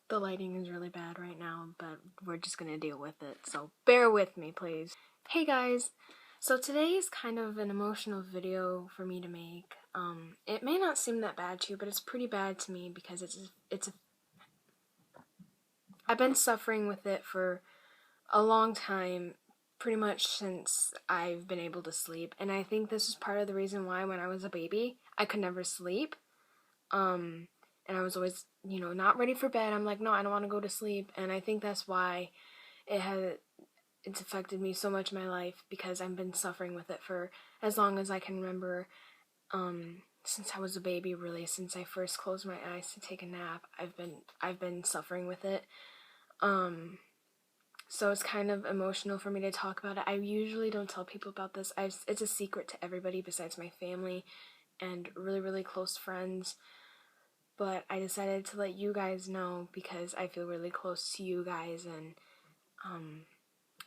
The lighting is really bad right now, but we're just gonna deal with it, so bear with me, please. Hey guys, so today is kind of an emotional video for me to make. It may not seem that bad to you, but it's pretty bad to me because I've been suffering with it for a long time, pretty much since I've been able to sleep, and I think this is part of the reason why when I was a baby, I could never sleep. And I was always, not ready for bed. I'm like, no, I don't want to go to sleep. And I think that's why it's affected me so much in my life, because I've been suffering with it for as long as I can remember. Since I was a baby, really, since I first closed my eyes to take a nap, I've been suffering with it. So it's kind of emotional for me to talk about it. I usually don't tell people about this. It's a secret to everybody besides my family and really, really close friends. But I decided to let you guys know because I feel really close to you guys, and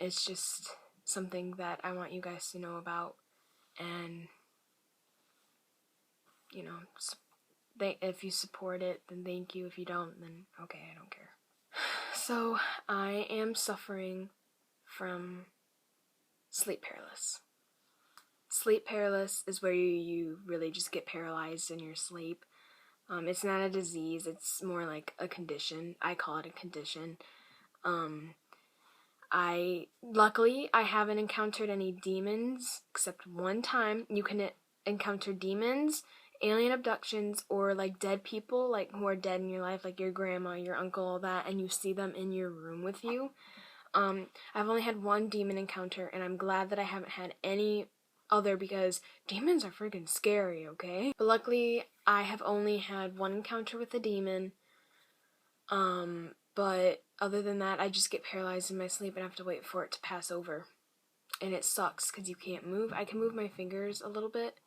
it's just something that I want you guys to know about. And if you support it, then thank you. If you don't, then okay, I don't care. So I am suffering from sleep paralysis. Sleep paralysis is where you really just get paralyzed in your sleep. It's not a disease, it's more like a condition. I call it a condition. Luckily, I haven't encountered any demons, except one time. You can encounter demons, alien abductions, or like dead people, like who are dead in your life, like your grandma, your uncle, all that, and you see them in your room with you. I've only had one demon encounter, and I'm glad that I haven't had any other, because demons are freaking scary, okay? But luckily, I have only had one encounter with a demon. But other than that, I just get paralyzed in my sleep and have to wait for it to pass over. And it sucks because you can't move. I can move my fingers a little bit,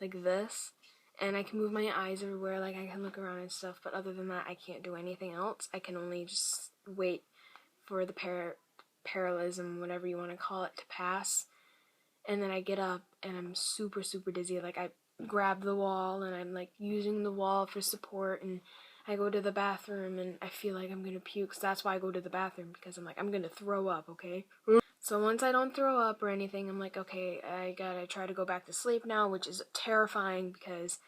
like this, and I can move my eyes everywhere, like I can look around and stuff, but other than that, I can't do anything else. I can only just wait for the paralysm, whatever you want to call it, to pass. And then I get up and I'm super, super dizzy. Like, I grab the wall and I'm like using the wall for support, and I go to the bathroom and I feel like I'm gonna puke. So that's why I go to the bathroom, because I'm like, I'm gonna throw up, okay? So once I don't throw up or anything, I'm like, okay, I gotta try to go back to sleep now, which is terrifying because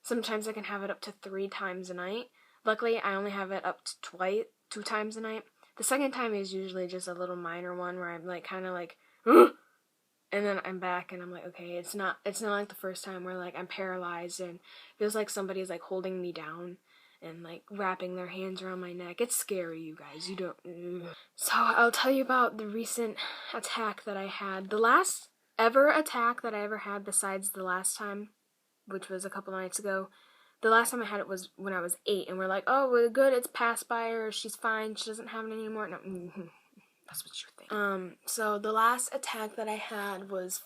sometimes I can have it up to 3 times a night. Luckily, I only have it up to 2 times a night. The second time is usually just a little minor one where I'm like, kind of like, ugh! And then I'm back and I'm like, okay, it's not like the first time where like I'm paralyzed and it feels like somebody's like holding me down and like wrapping their hands around my neck. It's scary, you guys. You don't. Ugh. So I'll tell you about the recent attack that I had. The last ever attack that I ever had, besides the last time, which was a couple nights ago. The last time I had it was when I was 8, and we're like, oh, we're good, it's passed by her, she's fine, she doesn't have it anymore. No, that's what you think. So the last attack that I had was,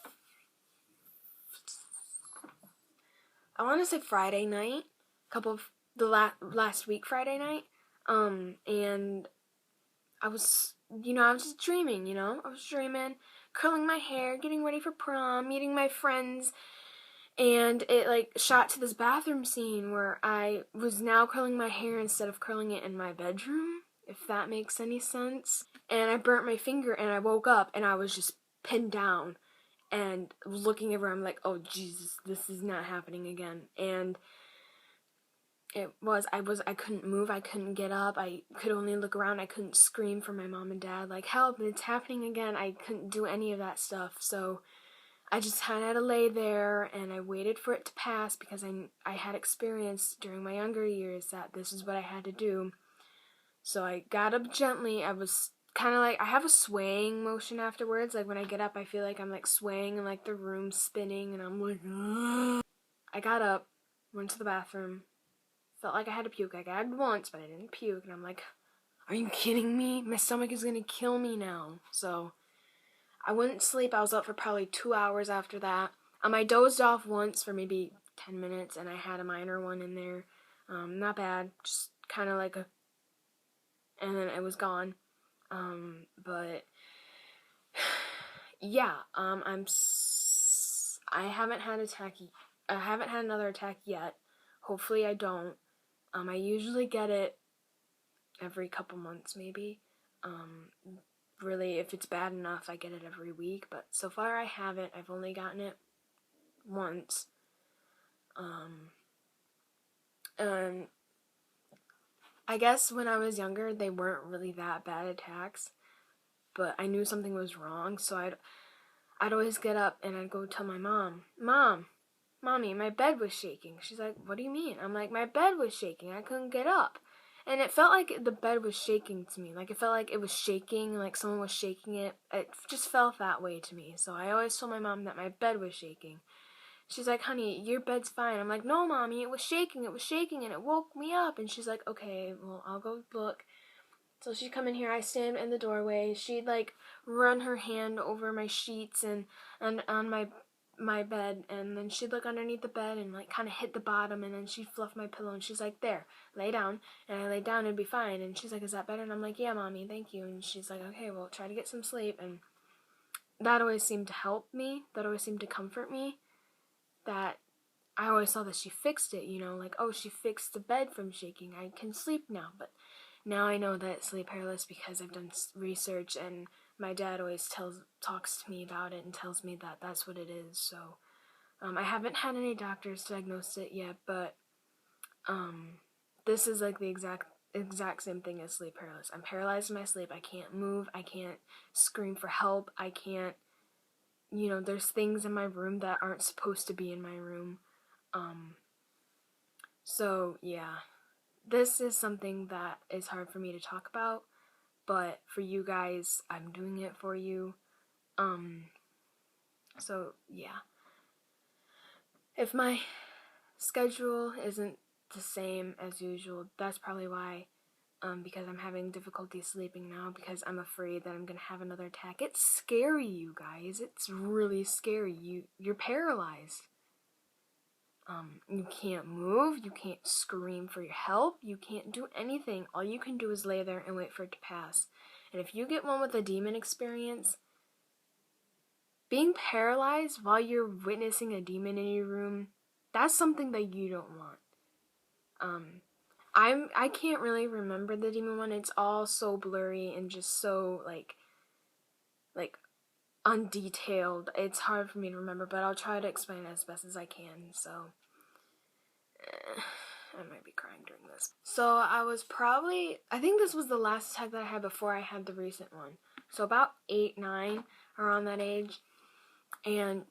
I want to say Friday night, last week Friday night, and I was just dreaming, I was dreaming, curling my hair, getting ready for prom, meeting my friends, and it like shot to this bathroom scene where I was now curling my hair instead of curling it in my bedroom, if that makes any sense. And I burnt my finger and I woke up and I was just pinned down and looking everywhere. I'm like, oh Jesus, this is not happening again. And I couldn't move, I couldn't get up, I could only look around, I couldn't scream for my mom and dad, like, help, it's happening again. I couldn't do any of that stuff, so I just kind of had to lay there, and I waited for it to pass, because I had experienced during my younger years that this is what I had to do. So I got up gently. I was kind of like, I have a swaying motion afterwards, like when I get up I feel like I'm like swaying and like the room's spinning, and I'm like, ugh. I got up, went to the bathroom, felt like I had to puke. I gagged once, but I didn't puke, and I'm like, are you kidding me? My stomach is gonna kill me now. So I wouldn't sleep. I was up for probably 2 hours after that. I dozed off once for maybe 10 minutes, and I had a minor one in there. Not bad, just kind of like and then it was gone. But yeah, I haven't had I haven't had another attack yet. Hopefully I don't. I usually get it every couple months maybe. Really, if it's bad enough, I get it every week, but so far I haven't. I've only gotten it once. And I guess when I was younger, they weren't really that bad attacks, but I knew something was wrong, so I'd always get up and I'd go tell my mom, Mommy, my bed was shaking. She's like, what do you mean? I'm like, my bed was shaking. I couldn't get up. And it felt like the bed was shaking to me. Like, it felt like it was shaking, like someone was shaking it. It just felt that way to me. So I always told my mom that my bed was shaking. She's like, honey, your bed's fine. I'm like, no, Mommy, it was shaking, and it woke me up. And she's like, okay, well, I'll go look. So she'd come in here, I stand in the doorway. She'd, like, run her hand over my sheets and on my bed, and then she'd look underneath the bed and, like, kind of hit the bottom, and then she'd fluff my pillow, and she's like, there, lay down. And I laid down, it'd be fine. And she's like, is that better? And I'm like, yeah, Mommy, thank you. And she's like, okay, well, try to get some sleep. And that always seemed to help me. That always seemed to comfort me. That I always saw that she fixed it, you know, like, oh, she fixed the bed from shaking. I can sleep now. But now I know that it's sleep paralysis because I've done research, and my dad always talks to me about it and tells me that that's what it is. So I haven't had any doctors diagnose it yet, but this is like the exact same thing as sleep paralysis. I'm paralyzed in my sleep. I can't move. I can't scream for help. I can't, you know, there's things in my room that aren't supposed to be in my room. So yeah, this is something that is hard for me to talk about, but for you guys, I'm doing it for you. So yeah, if my schedule isn't the same as usual, that's probably why. Because I'm having difficulty sleeping now because I'm afraid that I'm gonna have another attack. It's scary, you guys. It's really scary. You're paralyzed. You can't move. You can't scream for your help. You can't do anything. All you can do is lay there and wait for it to pass. And if you get one with a demon experience, being paralyzed while you're witnessing a demon in your room, that's something that you don't want. I can't really remember the demon one. It's all so blurry and just so like undetailed. It's hard for me to remember, but I'll try to explain it as best as I can. So I might be crying during this. So I think this was the last attack that I had before I had the recent one. So about 8, 9, around that age, and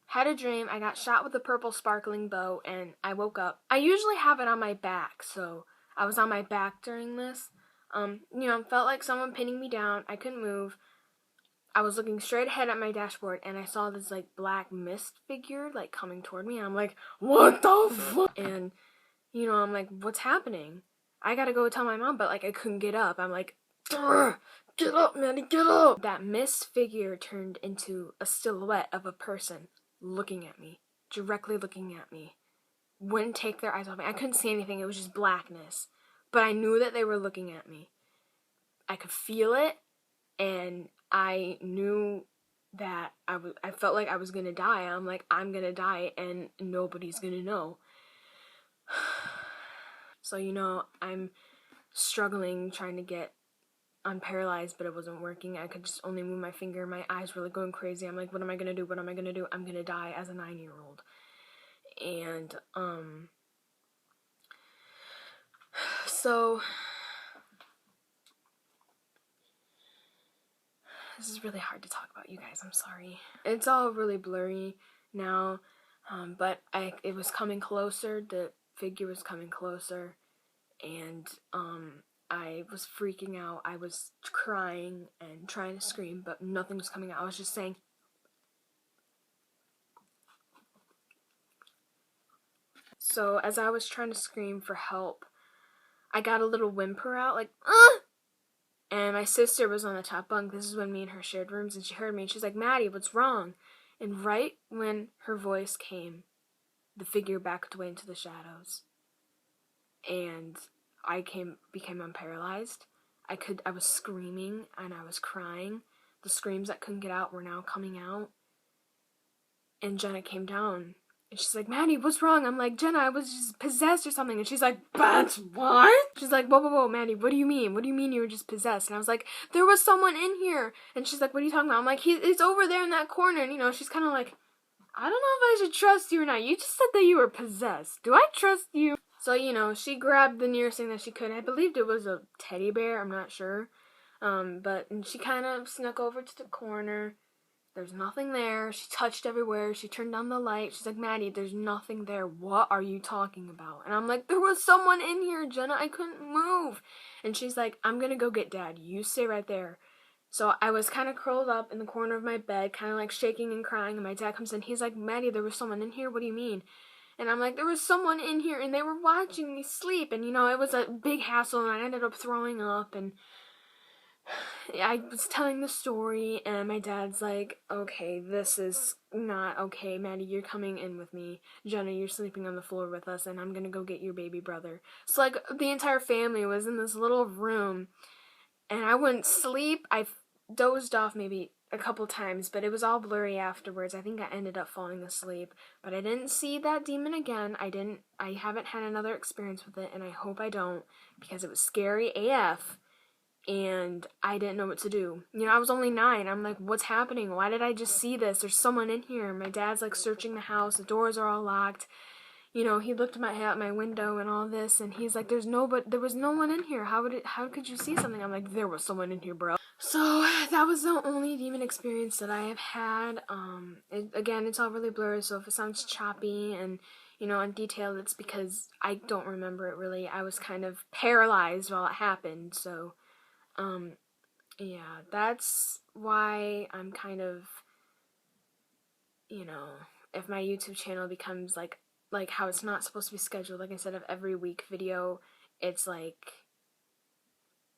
had a dream. I got shot with a purple sparkling bow, and I woke up. I usually have it on my back, so I was on my back during this. Felt like someone pinning me down. I couldn't move. I was looking straight ahead at my dashboard, and I saw this, like, black mist figure, like, coming toward me. And I'm like, what the fuck? And, I'm like, what's happening? I gotta go tell my mom, but, like, I couldn't get up. I'm like, get up, Maddie, get up! That mist figure turned into a silhouette of a person looking at me, directly looking at me. Wouldn't take their eyes off me. I couldn't see anything. It was just blackness. But I knew that they were looking at me. I could feel it, and I knew that I felt like I was gonna die. I'm like, I'm gonna die, and nobody's gonna know. So, I'm struggling trying to get unparalyzed, but it wasn't working. I could just only move my finger. My eyes were like going crazy. I'm like, what am I gonna do? What am I gonna do? I'm gonna die as a 9-year-old. And, so this is really hard to talk about, you guys. I'm sorry. It's all really blurry now, but it was coming closer. The figure was coming closer, and I was freaking out. I was crying and trying to scream, but nothing was coming out. I was just saying, so as I was trying to scream for help, I got a little whimper out, like, ah! And my sister was on the top bunk. This is when me and her shared rooms, and she heard me, and she's like, Maddie, what's wrong? And right when her voice came, the figure backed away into the shadows. And I became unparalyzed. I was screaming, and I was crying. The screams that couldn't get out were now coming out. And Jenna came down, And she's like, Maddie, what's wrong? I'm like, Jenna, I was just possessed or something. And she's like, that's what? She's like, whoa, Maddie, what do you mean? What do you mean you were just possessed? And I was like, there was someone in here. And she's like, what are you talking about? I'm like, it's over there in that corner. And, you know, she's kind of like, I don't know if I should trust you or not. You just said that you were possessed. Do I trust you? So, you know, she grabbed the nearest thing that she could. I believed it was a teddy bear. I'm not sure. But she kind of snuck over to the corner. There's nothing there. She touched everywhere. She turned on the light. She's like, Maddie, there's nothing there. What are you talking about? And I'm like, there was someone in here, Jenna. I couldn't move. And she's like, I'm going to go get Dad. You stay right there. So I was kind of curled up in the corner of my bed, kind of like shaking and crying. And my dad comes in. He's like, Maddie, there was someone in here. What do you mean? And I'm like, there was someone in here and they were watching me sleep. And, you know, it was a big hassle and I ended up throwing up. And I was telling the story, and my dad's like, okay, this is not okay, Maddie, you're coming in with me. Jenna, you're sleeping on the floor with us, and I'm gonna go get your baby brother. So, like, the entire family was in this little room, and I wouldn't sleep. I dozed off maybe a couple times, but it was all blurry afterwards. I think I ended up falling asleep, but I didn't see that demon again. I haven't had another experience with it, and I hope I don't, because it was scary AF. And I didn't know what to do. You know, I was only 9. I'm like, what's happening? Why did I just see this? There's someone in here. My dad's like searching the house. The doors are all locked. You know, he looked at my window and all this, and he's like, there was no one in here. How could you see something? I'm like, there was someone in here, bro. So that was the only demon experience that I have had. Again, it's all really blurry, so if it sounds choppy and, you know, undetailed, it's because I don't remember it really. I was kind of paralyzed while it happened, so yeah, that's why I'm kind of, you know, if my YouTube channel becomes like how it's not supposed to be scheduled, like I said, of every week video, it's like,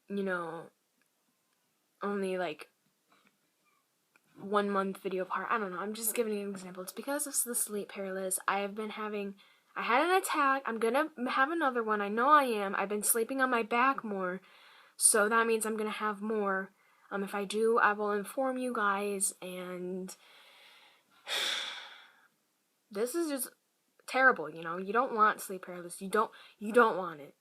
you know, only like 1 month video apart. I don't know, I'm just giving you an example. It's because of the sleep paralysis. I had an attack. I'm gonna have another one. I know I am. I've been sleeping on my back more. So that means I'm going to have more. If I do, I will inform you guys, and this is just terrible, you know? You don't want sleep paralysis. You don't want it.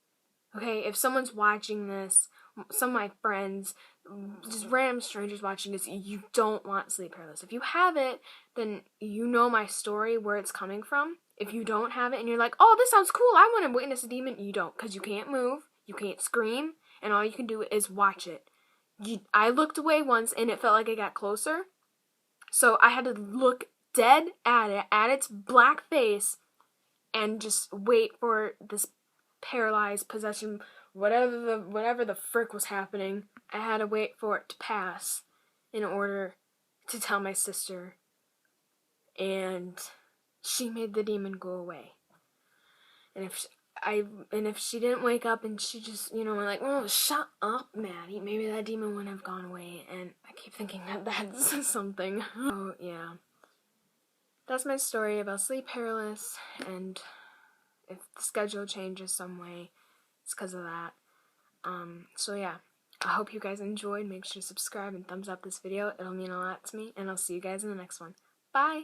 Okay, if someone's watching this, some of my friends, just random strangers watching this, you don't want sleep paralysis. If you have it, then you know my story, where it's coming from. If you don't have it and you're like, oh, this sounds cool, I want to witness a demon, you don't, because you can't move, you can't scream, and all you can do is watch it. I looked away once, and it felt like it got closer, so I had to look dead at it, at its black face, and just wait for this paralyzed possession, whatever the frick was happening. I had to wait for it to pass in order to tell my sister, and she made the demon go away. And if she didn't wake up and she just, you know, like, oh, shut up, Maddie, maybe that demon wouldn't have gone away. And I keep thinking that that's something. Oh, yeah. That's my story about sleep paralysis, and if the schedule changes some way, it's because of that. So yeah, I hope you guys enjoyed. Make sure to subscribe and thumbs up this video. It'll mean a lot to me, and I'll see you guys in the next one. Bye!